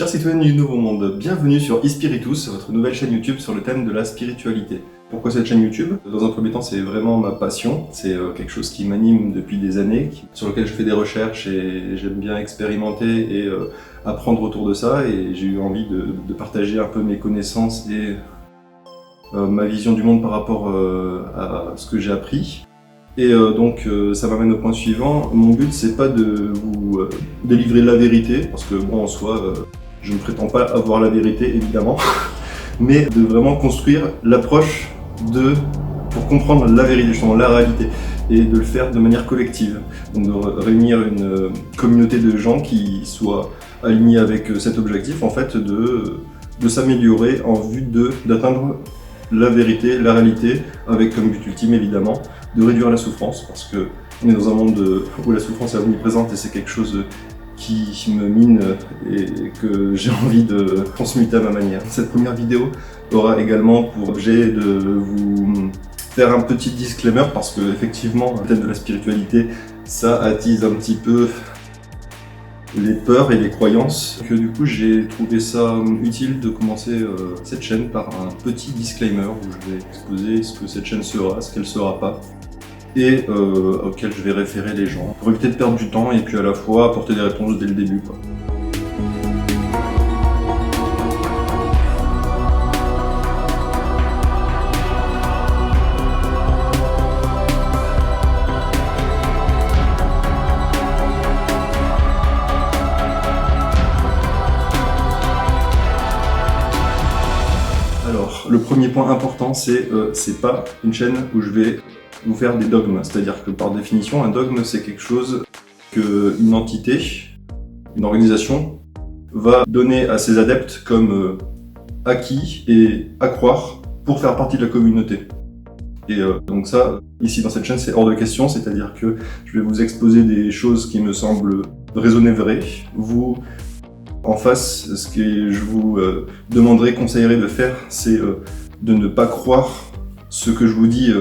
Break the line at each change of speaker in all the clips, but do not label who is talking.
Chers citoyens du Nouveau Monde, bienvenue sur eSpiritus, votre nouvelle chaîne YouTube sur le thème de la spiritualité. Pourquoi cette chaîne YouTube? Dans un premier temps, c'est vraiment ma passion, c'est quelque chose qui m'anime depuis des années, sur lequel je fais des recherches et j'aime bien expérimenter et apprendre autour de ça, et j'ai eu envie de partager un peu mes connaissances et ma vision du monde par rapport à ce que j'ai appris. Et donc ça m'amène au point suivant. Mon but, c'est pas de vous délivrer la vérité, parce que bon, en soi, je ne prétends pas avoir la vérité, évidemment, mais de vraiment construire l'approche pour comprendre la vérité, justement la réalité, et de le faire de manière collective. Donc de réunir une communauté de gens qui soient alignés avec cet objectif, en fait, de s'améliorer en vue d'atteindre la vérité, la réalité, avec comme but ultime, évidemment, de réduire la souffrance, parce que on est dans un monde où la souffrance est omniprésente et c'est quelque chose qui me mine et que j'ai envie de transmuter à ma manière. Cette première vidéo aura également pour objet de vous faire un petit disclaimer, parce que effectivement, le thème de la spiritualité, ça attise un petit peu les peurs et les croyances. Du coup, j'ai trouvé ça utile de commencer cette chaîne par un petit disclaimer où je vais exposer ce que cette chaîne sera, ce qu'elle sera pas, et auquel je vais référer les gens, pour éviter de perdre du temps et puis à la fois apporter des réponses dès le début, quoi. Alors, le premier point important, c'est pas une chaîne où je vais vous faire des dogmes. C'est-à-dire que par définition, un dogme, c'est quelque chose qu'une entité, une organisation, va donner à ses adeptes comme acquis et à croire pour faire partie de la communauté. Et donc ça, ici dans cette chaîne, c'est hors de question, c'est-à-dire que je vais vous exposer des choses qui me semblent résonner vraies. Vous, en face, ce que je vous demanderai, conseillerais de faire, c'est de ne pas croire ce que je vous dis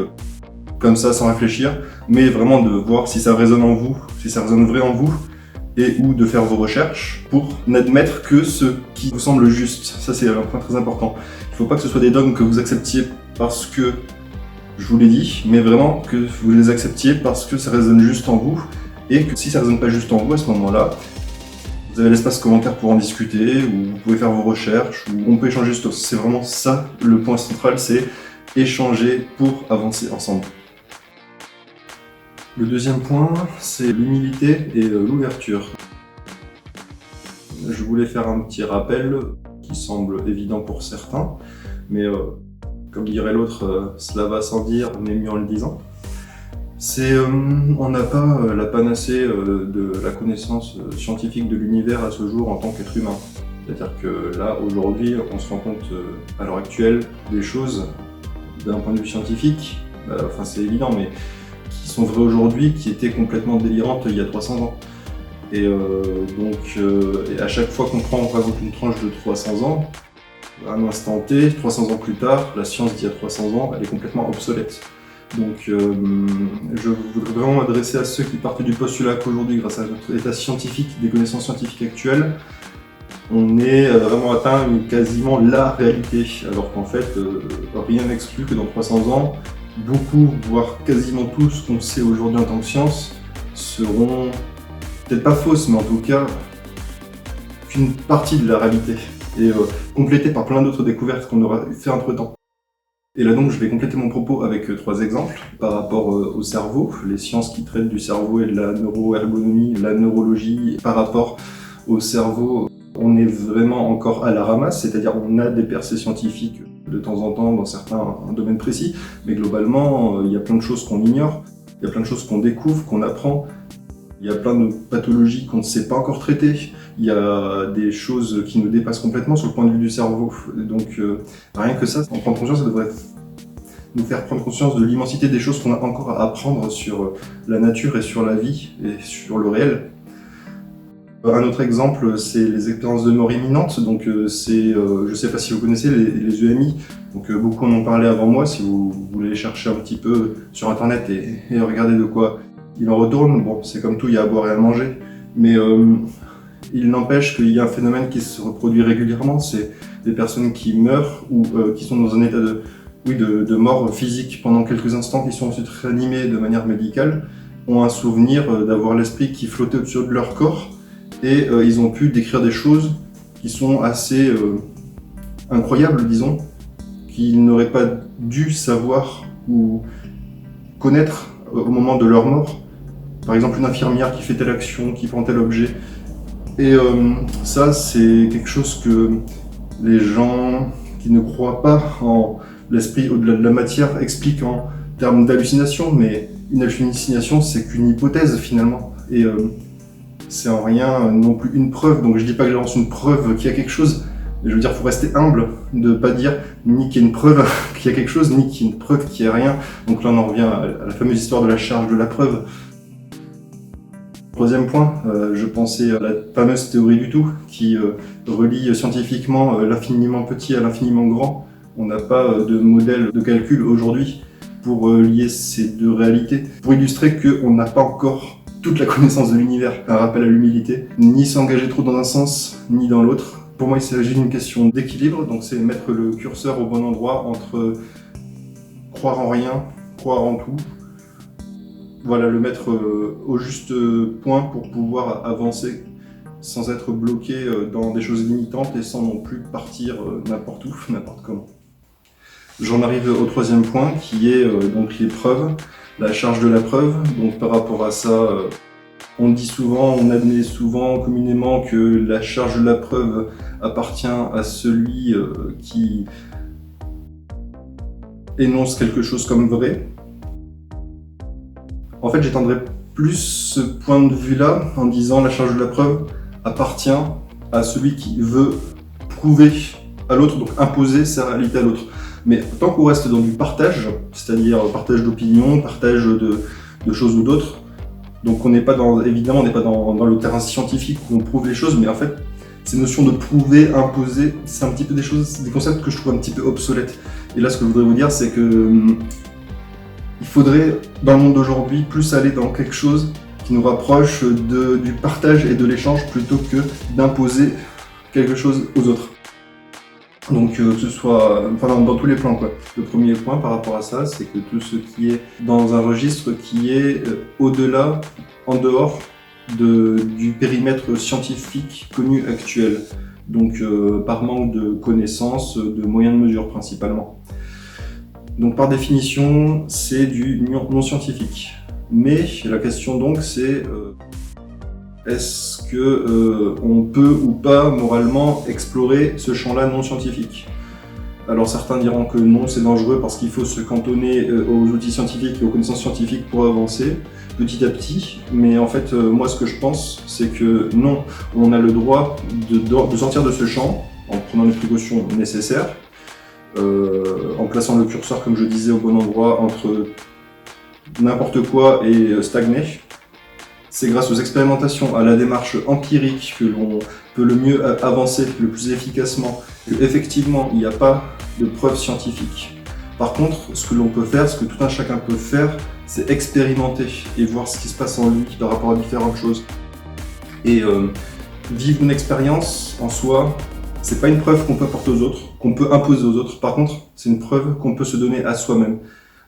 comme ça, sans réfléchir, mais vraiment de voir si ça résonne en vous, si ça résonne vrai en vous, et ou de faire vos recherches pour n'admettre que ce qui vous semble juste. Ça, c'est un point très important. Il ne faut pas que ce soit des dogmes que vous acceptiez parce que je vous l'ai dit, mais vraiment que vous les acceptiez parce que ça résonne juste en vous, et que si ça résonne pas juste en vous, à ce moment-là, vous avez l'espace commentaire pour en discuter, ou vous pouvez faire vos recherches, ou on peut échanger juste. C'est vraiment ça le point central, c'est échanger pour avancer ensemble. Le deuxième point, c'est l'humilité et l'ouverture. Je voulais faire un petit rappel qui semble évident pour certains, mais comme dirait l'autre, cela va sans dire, mais mieux en le disant. On n'a pas la panacée de la connaissance scientifique de l'univers à ce jour en tant qu'être humain. C'est-à-dire que là, aujourd'hui, on se rend compte à l'heure actuelle des choses d'un point de vue scientifique, enfin c'est évident, mais qui sont vraies aujourd'hui, qui étaient complètement délirantes il y a 300 ans. Et et à chaque fois qu'on prend par exemple une tranche de 300 ans, à un instant T, 300 ans plus tard, la science d'il y a 300 ans, elle est complètement obsolète. Donc je voudrais vraiment m'adresser à ceux qui partent du postulat qu'aujourd'hui, grâce à notre état scientifique, des connaissances scientifiques actuelles, on est vraiment atteint quasiment la réalité, alors qu'en fait, rien n'exclut que dans 300 ans, beaucoup, voire quasiment tout ce qu'on sait aujourd'hui en tant que science, seront peut-être pas fausses, mais en tout cas qu'une partie de la réalité, et complétée par plein d'autres découvertes qu'on aura fait entre-temps. Et là donc je vais compléter mon propos avec 3 exemples par rapport au cerveau, les sciences qui traitent du cerveau et de la neuroergonomie, la neurologie. Par rapport au cerveau, on est vraiment encore à la ramasse, c'est-à-dire on a des percées scientifiques de temps en temps dans certains domaines précis, mais globalement il y a plein de choses qu'on ignore, il y a plein de choses qu'on découvre, qu'on apprend, il y a plein de pathologies qu'on ne sait pas encore traiter, il y a des choses qui nous dépassent complètement sur le point de vue du cerveau. Donc rien que ça, en prendre conscience, ça devrait nous faire prendre conscience de l'immensité des choses qu'on a encore à apprendre sur la nature et sur la vie et sur le réel. Un autre exemple, c'est les expériences de mort imminente. Donc je ne sais pas si vous connaissez les EMI, donc beaucoup en ont parlé avant moi. Si vous voulez chercher un petit peu sur internet et regarder de quoi il en retourne, bon, c'est comme tout, il y a à boire et à manger, mais Il n'empêche qu'il y a un phénomène qui se reproduit régulièrement, c'est des personnes qui meurent ou qui sont dans un état de mort physique pendant quelques instants, qui sont ensuite réanimés de manière médicale, ont un souvenir d'avoir l'esprit qui flottait au-dessus de leur corps, et ils ont pu décrire des choses qui sont assez incroyables, disons, qu'ils n'auraient pas dû savoir ou connaître au moment de leur mort. Par exemple, une infirmière qui fait telle action, qui prend tel objet. Et ça, c'est quelque chose que les gens qui ne croient pas en l'esprit au-delà de la matière expliquent en termes d'hallucination, mais une hallucination, c'est qu'une hypothèse finalement. Et c'est en rien non plus une preuve, donc je dis pas que j'avance une preuve qu'il y a quelque chose, mais je veux dire, il faut rester humble, de pas dire ni qu'il y a une preuve qu'il y a quelque chose, ni qu'il y a une preuve qu'il y a rien. Donc là on en revient à la fameuse histoire de la charge de la preuve. Troisième point, je pensais à la fameuse théorie du tout, qui relie scientifiquement l'infiniment petit à l'infiniment grand. On n'a pas de modèle de calcul aujourd'hui pour lier ces deux réalités, pour illustrer qu'on n'a pas encore toute la connaissance de l'univers. Un rappel à l'humilité, ni s'engager trop dans un sens, ni dans l'autre. Pour moi, il s'agit d'une question d'équilibre, donc c'est mettre le curseur au bon endroit entre croire en rien, croire en tout. Voilà, le mettre au juste point pour pouvoir avancer sans être bloqué dans des choses limitantes et sans non plus partir n'importe où, n'importe comment. J'en arrive au troisième point qui est donc les preuves, la charge de la preuve. Donc par rapport à ça, on dit souvent, on admet souvent communément que la charge de la preuve appartient à celui qui énonce quelque chose comme vrai. En fait, j'étendrais plus ce point de vue-là en disant la charge de la preuve appartient à celui qui veut prouver à l'autre, donc imposer sa réalité à l'autre. Mais tant qu'on reste dans du partage, c'est-à-dire partage d'opinions, partage de choses ou d'autres, donc on n'est pas dans, évidemment, on n'est pas dans le terrain scientifique où on prouve les choses, mais en fait, ces notions de prouver, imposer, c'est un petit peu des concepts que je trouve un petit peu obsolètes. Et là, ce que je voudrais vous dire, c'est que il faudrait, dans le monde d'aujourd'hui, plus aller dans quelque chose qui nous rapproche du partage et de l'échange plutôt que d'imposer quelque chose aux autres. Donc que ce soit dans tous les plans, quoi. Le premier point par rapport à ça, c'est que tout ce qui est dans un registre qui est au-delà, en dehors du périmètre scientifique connu actuel. Donc par manque de connaissances, de moyens de mesure principalement. Donc par définition, c'est du non scientifique. Mais la question donc c'est est-ce que on peut ou pas moralement explorer ce champ-là non scientifique? Alors certains diront que non, c'est dangereux parce qu'il faut se cantonner aux outils scientifiques et aux connaissances scientifiques pour avancer petit à petit. Mais en fait, moi ce que je pense, c'est que non, on a le droit de sortir de ce champ en prenant les précautions nécessaires. En plaçant le curseur, comme je disais, au bon endroit entre n'importe quoi et stagner. C'est grâce aux expérimentations, à la démarche empirique que l'on peut le mieux avancer, le plus efficacement. Effectivement, il n'y a pas de preuves scientifiques. Par contre, ce que l'on peut faire, ce que tout un chacun peut faire, c'est expérimenter et voir ce qui se passe en lui par rapport à différentes choses. Et vivre une expérience en soi, c'est pas une preuve qu'on peut apporter aux autres, qu'on peut imposer aux autres. Par contre, c'est une preuve qu'on peut se donner à soi-même.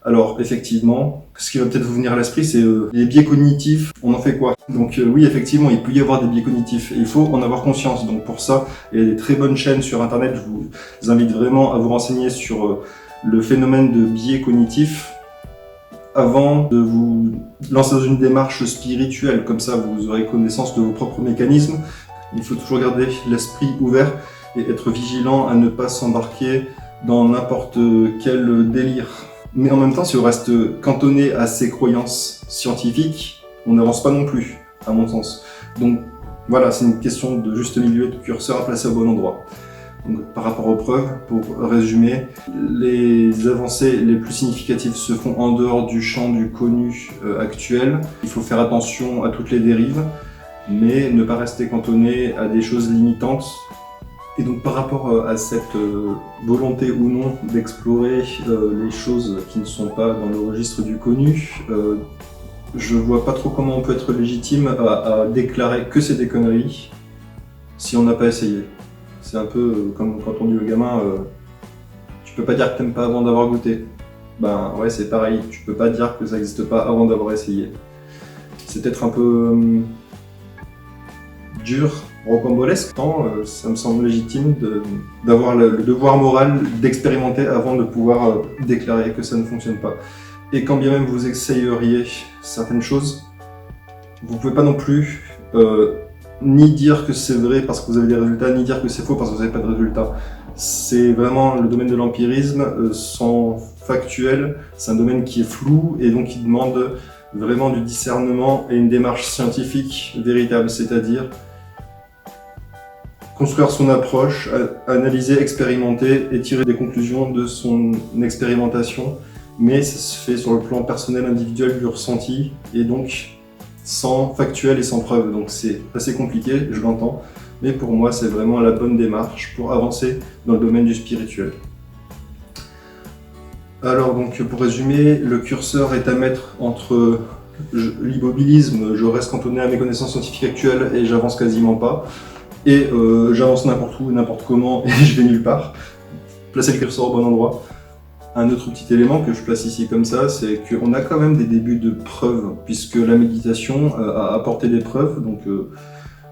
Alors, effectivement, ce qui va peut-être vous venir à l'esprit, c'est les biais cognitifs. On en fait quoi? Donc oui, effectivement, il peut y avoir des biais cognitifs et il faut en avoir conscience. Donc pour ça, il y a des très bonnes chaînes sur Internet. Je vous invite vraiment à vous renseigner sur le phénomène de biais cognitifs avant de vous lancer dans une démarche spirituelle. Comme ça, vous aurez connaissance de vos propres mécanismes. Il faut toujours garder l'esprit ouvert et être vigilant à ne pas s'embarquer dans n'importe quel délire. Mais en même temps, si on reste cantonné à ses croyances scientifiques, on n'avance pas non plus, à mon sens. Donc voilà, c'est une question de juste milieu, de curseur à placer au bon endroit. Donc, par rapport aux preuves, pour résumer, les avancées les plus significatives se font en dehors du champ du connu actuel. Il faut faire attention à toutes les dérives, mais ne pas rester cantonné à des choses limitantes. Et donc par rapport à cette volonté ou non d'explorer les choses qui ne sont pas dans le registre du connu, je vois pas trop comment on peut être légitime à déclarer que c'est des conneries, si on n'a pas essayé. C'est un peu comme quand on dit au gamin tu peux pas dire que t'aimes pas avant d'avoir goûté. Ben ouais, c'est pareil, tu peux pas dire que ça n'existe pas avant d'avoir essayé. C'est peut-être un peu dur, rocambolesque, tant ça me semble légitime d'avoir le devoir moral d'expérimenter avant de pouvoir déclarer que ça ne fonctionne pas. Et quand bien même vous essayeriez certaines choses, vous pouvez pas non plus ni dire que c'est vrai parce que vous avez des résultats, ni dire que c'est faux parce que vous n'avez pas de résultats. C'est vraiment le domaine de l'empirisme, sans factuel, c'est un domaine qui est flou et donc qui demande vraiment du discernement et une démarche scientifique véritable, c'est-à-dire construire son approche, analyser, expérimenter et tirer des conclusions de son expérimentation, mais ça se fait sur le plan personnel, individuel, du ressenti, et donc sans factuel et sans preuve. Donc c'est assez compliqué, je l'entends, mais pour moi c'est vraiment la bonne démarche pour avancer dans le domaine du spirituel. Alors donc pour résumer, le curseur est à mettre entre l'immobilisme, je reste cantonné à mes connaissances scientifiques actuelles et j'avance quasiment pas, et j'avance n'importe où, n'importe comment et je vais nulle part. Placer le curseur au bon endroit. Un autre petit élément que je place ici comme ça, c'est qu'on a quand même des débuts de preuves, puisque la méditation a apporté des preuves, donc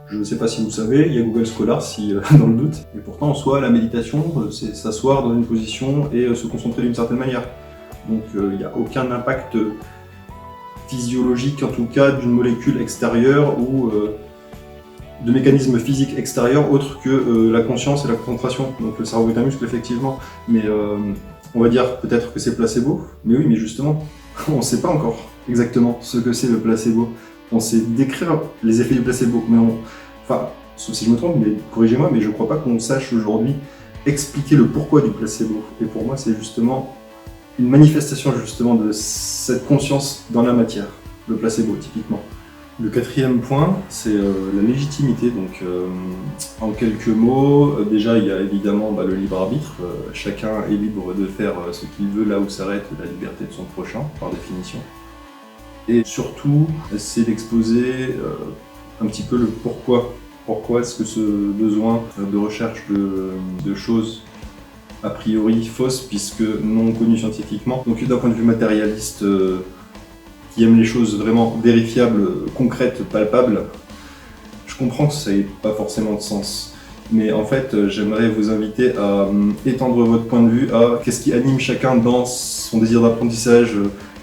je ne sais pas si vous savez, il y a Google Scholar si dans le doute, et pourtant en soi la méditation c'est s'asseoir dans une position et se concentrer d'une certaine manière. Donc il n'y a aucun impact physiologique en tout cas d'une molécule extérieure ou de mécanismes physiques extérieurs autres que la conscience et la concentration. Donc le cerveau est un muscle effectivement, mais on va dire peut-être que c'est placebo, mais oui, mais justement, on ne sait pas encore exactement ce que c'est le placebo. On sait décrire les effets du placebo, mais enfin, sauf si je me trompe, mais corrigez-moi, mais je ne crois pas qu'on sache aujourd'hui expliquer le pourquoi du placebo. Et pour moi, c'est justement une manifestation justement de cette conscience dans la matière, le placebo typiquement. Le quatrième point, c'est la légitimité. Donc, en quelques mots, déjà il y a évidemment le libre arbitre. Chacun est libre de faire ce qu'il veut là où s'arrête la liberté de son prochain, par définition. Et surtout, c'est d'exposer un petit peu le pourquoi. Pourquoi est-ce que ce besoin de recherche de choses a priori fausses, puisque non connues scientifiquement. Donc d'un point de vue matérialiste, qui aime les choses vraiment vérifiables, concrètes, palpables, je comprends que ça n'ait pas forcément de sens. Mais en fait, j'aimerais vous inviter à étendre votre point de vue à qu'est-ce qui anime chacun dans son désir d'apprentissage,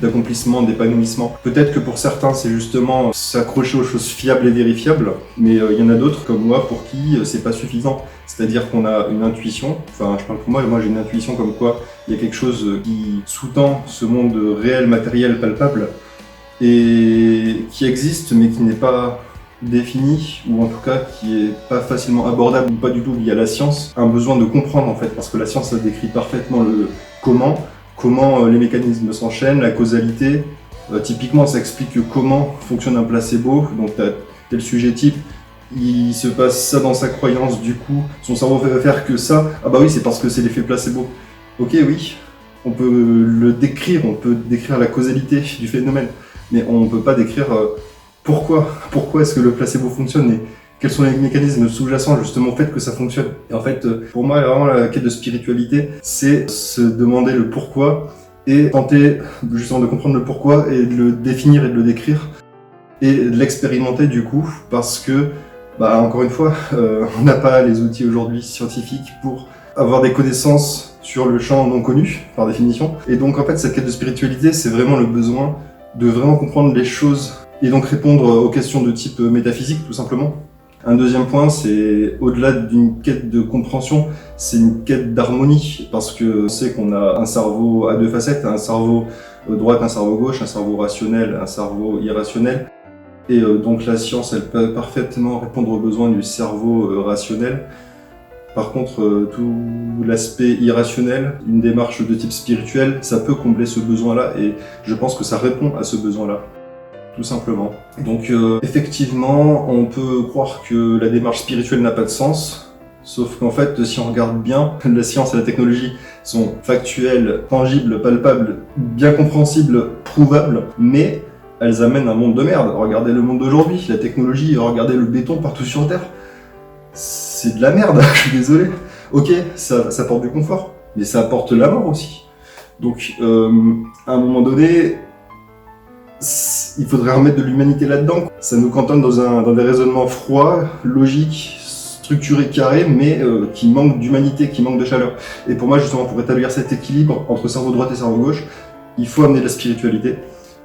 d'accomplissement, d'épanouissement. Peut-être que pour certains, c'est justement s'accrocher aux choses fiables et vérifiables, mais il y en a d'autres, comme moi, pour qui c'est pas suffisant. C'est-à-dire qu'on a une intuition, enfin je parle pour moi j'ai une intuition comme quoi il y a quelque chose qui sous-tend ce monde réel, matériel, palpable, et qui existe mais qui n'est pas défini, ou en tout cas qui est pas facilement abordable, ou pas du tout lié à la science. Un besoin de comprendre en fait, parce que la science ça décrit parfaitement le comment les mécanismes s'enchaînent, la causalité. Typiquement ça explique comment fonctionne un placebo, donc t'as le sujet type, il se passe ça dans sa croyance, du coup son cerveau va faire que ça, ah bah oui c'est parce que c'est l'effet placebo. Ok oui, on peut le décrire, on peut décrire la causalité du phénomène, mais on ne peut pas décrire pourquoi est-ce que le placebo fonctionne et quels sont les mécanismes sous-jacents justement au fait que ça fonctionne. Et en fait, pour moi, vraiment la quête de spiritualité, c'est se demander le pourquoi et tenter justement de comprendre le pourquoi et de le définir et de le décrire et de l'expérimenter du coup, parce que, encore une fois, on n'a pas les outils aujourd'hui scientifiques pour avoir des connaissances sur le champ non connu, par définition. Et donc en fait, cette quête de spiritualité, c'est vraiment le besoin de vraiment comprendre les choses et donc répondre aux questions de type métaphysique, tout simplement. Un deuxième point, c'est au-delà d'une quête de compréhension, c'est une quête d'harmonie, parce que on sait qu'on a un cerveau à deux facettes, un cerveau droit, un cerveau gauche, un cerveau rationnel, un cerveau irrationnel. Et donc la science, elle peut parfaitement répondre aux besoins du cerveau rationnel. Par contre, tout l'aspect irrationnel, une démarche de type spirituel, ça peut combler ce besoin-là, et je pense que ça répond à ce besoin-là, tout simplement. Donc effectivement, on peut croire que la démarche spirituelle n'a pas de sens, sauf qu'en fait, si on regarde bien, la science et la technologie sont factuelles, tangibles, palpables, bien compréhensibles, prouvables, mais elles amènent un monde de merde. Regardez le monde d'aujourd'hui, la technologie, regardez le béton partout sur Terre. c'est de la merde, je suis désolé. Ok, ça apporte du confort, mais ça apporte la mort aussi. Donc, à un moment donné, il faudrait remettre de l'humanité là-dedans. Ça nous cantonne dans des raisonnements froids, logiques, structurés, carrés, mais qui manquent d'humanité, qui manquent de chaleur. Et pour moi, justement, pour établir cet équilibre entre cerveau droit et cerveau gauche, il faut amener de la spiritualité.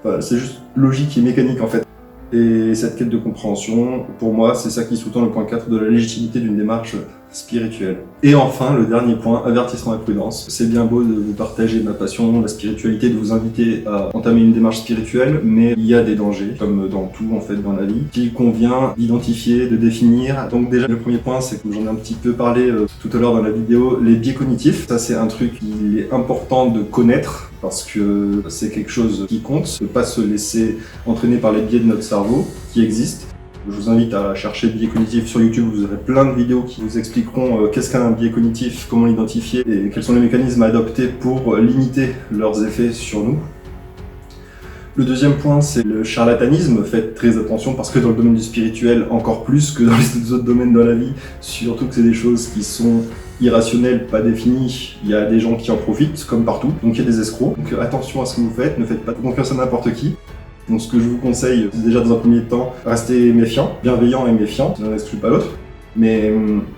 Enfin, c'est juste logique et mécanique, en fait. Et cette quête de compréhension, pour moi, c'est ça qui sous-tend le point 4 de la légitimité d'une démarche spirituelle. Et enfin, le dernier point, avertissement et prudence. C'est bien beau de vous partager ma passion, la spiritualité, de vous inviter à entamer une démarche spirituelle, mais il y a des dangers, comme dans tout en fait dans la vie, qu'il convient d'identifier, de définir. Donc déjà, le premier point, c'est que j'en ai un petit peu parlé tout à l'heure dans la vidéo, les biais cognitifs. Ça, c'est un truc qu'il est important de connaître, parce que c'est quelque chose qui compte, ne pas se laisser entraîner par les biais de notre cerveau, qui existent. Je vous invite à chercher biais cognitifs sur YouTube, vous aurez plein de vidéos qui vous expliqueront qu'est-ce qu'un biais cognitif, comment l'identifier et quels sont les mécanismes à adopter pour limiter leurs effets sur nous. Le deuxième point, c'est le charlatanisme. Faites très attention parce que dans le domaine du spirituel, encore plus que dans les autres domaines de la vie, surtout que c'est des choses qui sont irrationnelles, pas définies, il y a des gens qui en profitent, comme partout, donc il y a des escrocs. Donc attention à ce que vous faites, ne faites pas confiance à n'importe qui. Donc ce que je vous conseille, c'est déjà dans un premier temps, rester méfiant, bienveillant et méfiant, ça n'en exclut pas l'autre. Mais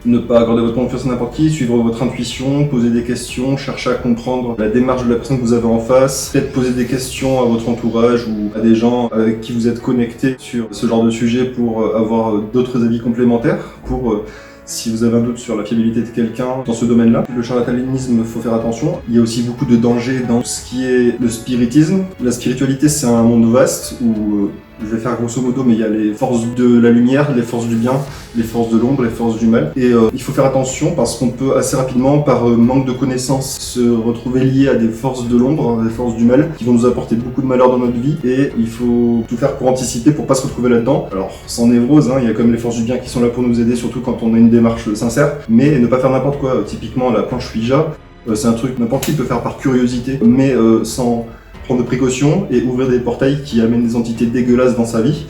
ne pas accorder votre confiance à n'importe qui, suivre votre intuition, poser des questions, chercher à comprendre la démarche de la personne que vous avez en face, peut-être poser des questions à votre entourage ou à des gens avec qui vous êtes connectés sur ce genre de sujet pour avoir d'autres avis complémentaires, pour si vous avez un doute sur la fiabilité de quelqu'un dans ce domaine-là. Le charlatanisme, il faut faire attention. Il y a aussi beaucoup de dangers dans ce qui est le spiritisme. La spiritualité, c'est un monde vaste où, je vais faire grosso modo, mais il y a les forces de la lumière, les forces du bien, les forces de l'ombre, les forces du mal. Et il faut faire attention parce qu'on peut assez rapidement, par manque de connaissances, se retrouver lié à des forces de l'ombre, des forces du mal, qui vont nous apporter beaucoup de malheur dans notre vie. Et il faut tout faire pour anticiper, pour pas se retrouver là-dedans. Alors, sans névrose, il y a quand même les forces du bien qui sont là pour nous aider, surtout quand on a une démarche sincère. Mais ne pas faire n'importe quoi. Typiquement, la planche Ouija, c'est un truc n'importe qui peut faire par curiosité, mais sans prendre de précautions et ouvrir des portails qui amènent des entités dégueulasses dans sa vie.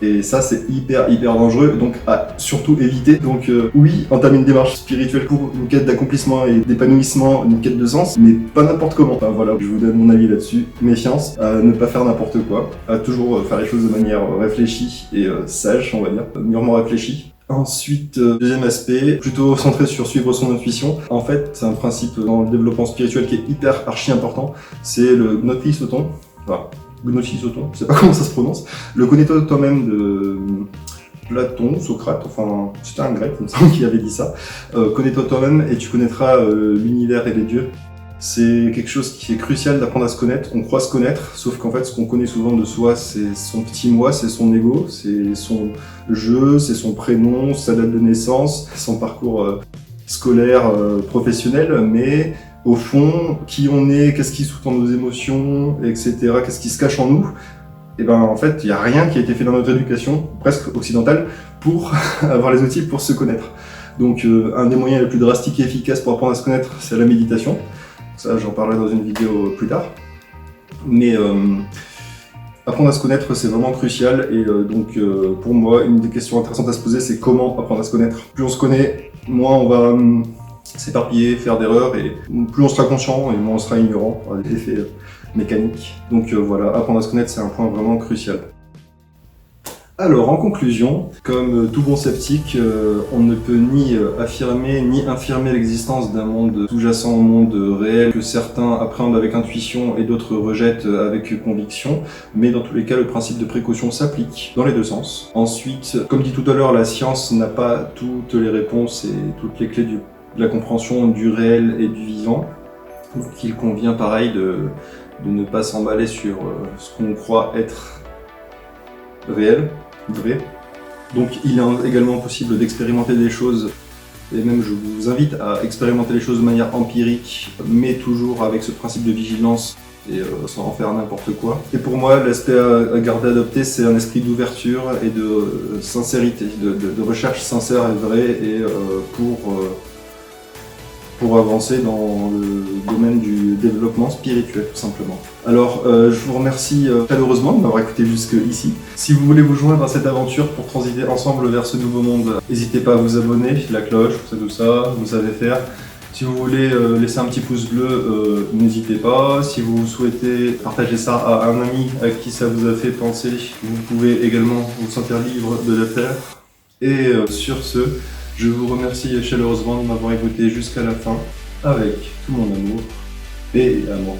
Et ça, c'est hyper dangereux, donc à surtout éviter. Donc oui, entamer une démarche spirituelle pour une quête d'accomplissement et d'épanouissement, une quête de sens, mais pas n'importe comment. Enfin voilà, je vous donne mon avis là-dessus. Méfiance, à ne pas faire n'importe quoi, à toujours faire les choses de manière réfléchie et sage, on va dire, mûrement réfléchie. Ensuite, deuxième aspect, plutôt centré sur suivre son intuition. En fait, c'est un principe dans le développement spirituel qui est hyper archi important. C'est le gnotissoton. Enfin, gnotissoton, je sais pas comment ça se prononce. Le connais-toi toi-même de Platon, Socrate, enfin, c'était un grec, il me semble, qui avait dit ça. Connais-toi toi-même et tu connaîtras l'univers et les dieux. C'est quelque chose qui est crucial d'apprendre à se connaître. On croit se connaître, sauf qu'en fait, ce qu'on connaît souvent de soi, c'est son petit moi, c'est son ego, c'est son jeu, c'est son prénom, sa date de naissance, son parcours scolaire, professionnel, mais au fond, qui on est, qu'est-ce qui sous-tend nos émotions, etc., qu'est-ce qui se cache en nous, et ben en fait, il n'y a rien qui a été fait dans notre éducation, presque occidentale, pour avoir les outils pour se connaître. Donc un des moyens les plus drastiques et efficaces pour apprendre à se connaître, c'est la méditation. Ça, j'en parlerai dans une vidéo plus tard. Mais apprendre à se connaître, c'est vraiment crucial. Et donc, pour moi, une des questions intéressantes à se poser, c'est comment apprendre à se connaître. Plus on se connaît, moins on va s'éparpiller, faire d'erreurs, et plus on sera conscient, et moins on sera ignorant par des effets mécaniques. Donc voilà, apprendre à se connaître, c'est un point vraiment crucial. Alors, en conclusion, comme tout bon sceptique, on ne peut ni affirmer ni infirmer l'existence d'un monde sous-jacent au monde réel que certains appréhendent avec intuition et d'autres rejettent avec conviction, mais dans tous les cas, le principe de précaution s'applique dans les deux sens. Ensuite, comme dit tout à l'heure, la science n'a pas toutes les réponses et toutes les clés de la compréhension du réel et du vivant, donc il convient pareil de ne pas s'emballer sur ce qu'on croit être réel, vrai. Donc il est également possible d'expérimenter des choses, et même je vous invite à expérimenter les choses de manière empirique, mais toujours avec ce principe de vigilance et sans en faire n'importe quoi. Et pour moi, l'aspect à garder adopté, c'est un esprit d'ouverture et de sincérité, de recherche sincère et vraie, et pour pour avancer dans le domaine du développement spirituel, tout simplement. Alors, je vous remercie chaleureusement de m'avoir écouté jusqu'ici. Si vous voulez vous joindre à cette aventure pour transiter ensemble vers ce nouveau monde, n'hésitez pas à vous abonner, la cloche, tout ça, vous savez faire. Si vous voulez laisser un petit pouce bleu, n'hésitez pas. Si vous souhaitez partager ça à un ami à qui ça vous a fait penser, vous pouvez également vous sentir libre de le faire. Et sur ce, je vous remercie chaleureusement de m'avoir écouté jusqu'à la fin, avec tout mon amour et amour.